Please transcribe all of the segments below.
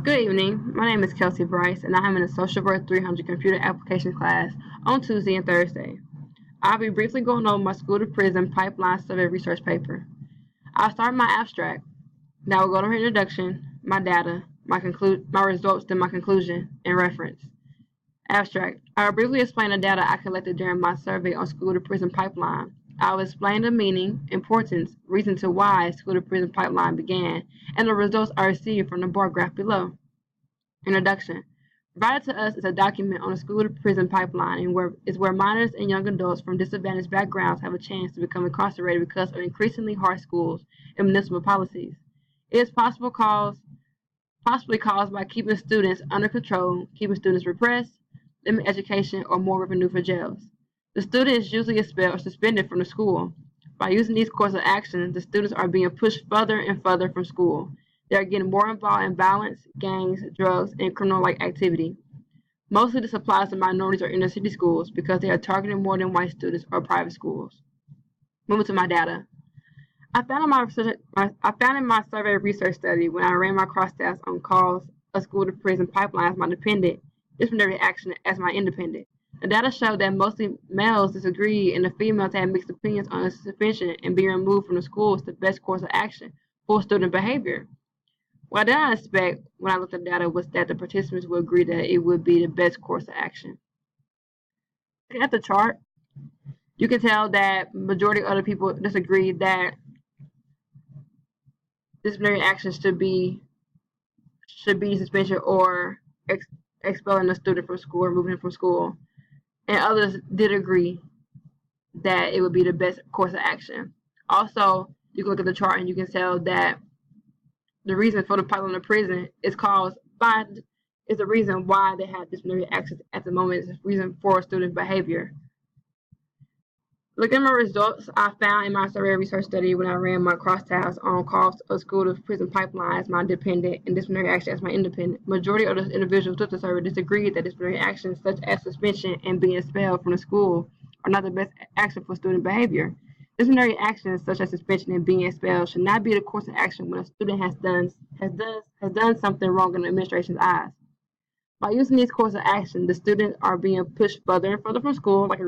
Good evening. My name is Kelsey Bryce, and I am in the Social Work 300 Computer Application class on Tuesday and Thursday. I'll be briefly going over my school to prison pipeline survey research paper. I'll start my abstract. Then I will go to my introduction, my data, my results, then my conclusion and reference. Abstract. I will briefly explain the data I collected during my survey on school to prison pipeline. I will explain the meaning, importance, reason to why school to prison pipeline began, and the results I received from the bar graph below. Introduction. Provided to us is a document on the school to prison pipeline and where minors and young adults from disadvantaged backgrounds have a chance to become incarcerated because of increasingly harsh schools and municipal policies. It is possibly caused by keeping students under control, keeping students repressed, limiting education, or more revenue for jails. The student is usually expelled or suspended from the school. By using these courses of action, the students are being pushed further and further from school. They are getting more involved in violence, gangs, drugs, and criminal-like activity. Mostly this applies to minorities or inner-city schools because they are targeting more than white students or private schools. Moving to my data. I found in my survey research study when I ran my crosstabs on calls of school to prison pipeline as my dependent, disciplinary action as my independent. The data showed that mostly males disagreed and the females had mixed opinions on the suspension and being removed from the school was the best course of action for student behavior. What I did not expect when I looked at the data was that the participants would agree that it would be the best course of action. Looking at the chart, you can tell that majority of the people disagreed that disciplinary action should be suspension or expelling a student from school or removing him from school. And others did agree that it would be the best course of action. Also, you can look at the chart and you can tell that the reason for the pipeline of prison is the reason why they have disciplinary actions at the moment. Is the reason for student behavior. Looking at my results I found in my survey research study when I ran my crosstabs on calls of school to prison pipeline as my dependent and disciplinary action as my independent. Majority of the individuals took the survey disagreed that disciplinary actions such as suspension and being expelled from the school are not the best action for student behavior. Disciplinary actions such as suspension and being expelled should not be the course of action when a student has done something wrong in the administration's eyes. By using these courses of action, the students are being pushed further and further from school, like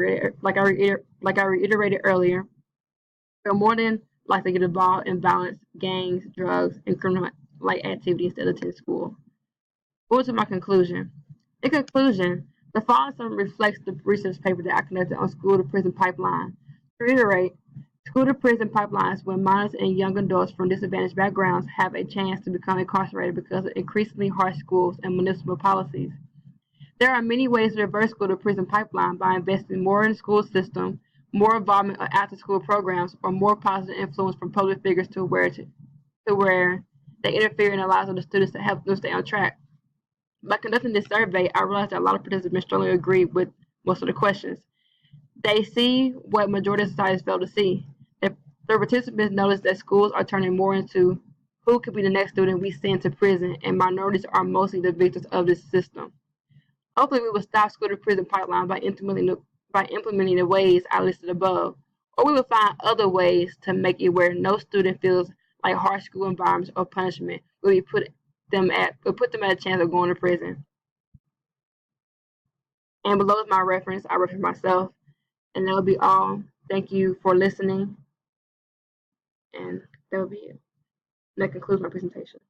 I reiterated earlier. They're more than likely to get involved in violence, gangs, drugs, and criminal-like activity instead of attending school. Moving to my conclusion. In conclusion, the following summary reflects the research paper that I conducted on school to prison pipeline. To reiterate, school to prison pipelines when minors and young adults from disadvantaged backgrounds have a chance to become incarcerated because of increasingly harsh schools and municipal policies. There are many ways to reverse school to prison pipeline by investing more in the school system, more involvement of after school programs, or more positive influence from public figures to where they interfere in the lives of the students to help them stay on track. By conducting this survey, I realized that a lot of participants strongly agree with most of the questions. They see what majority of societies fail to see. If the participants notice that schools are turning more into who could be the next student we send to prison, and minorities are mostly the victims of this system. Hopefully, we will stop school to prison pipeline by implementing the ways I listed above, or we will find other ways to make it where no student feels like harsh school environments or punishment will put them at a chance of going to prison. And below is my reference. I reference myself, and that will be all. Thank you for listening, and that will be it. That concludes my presentation.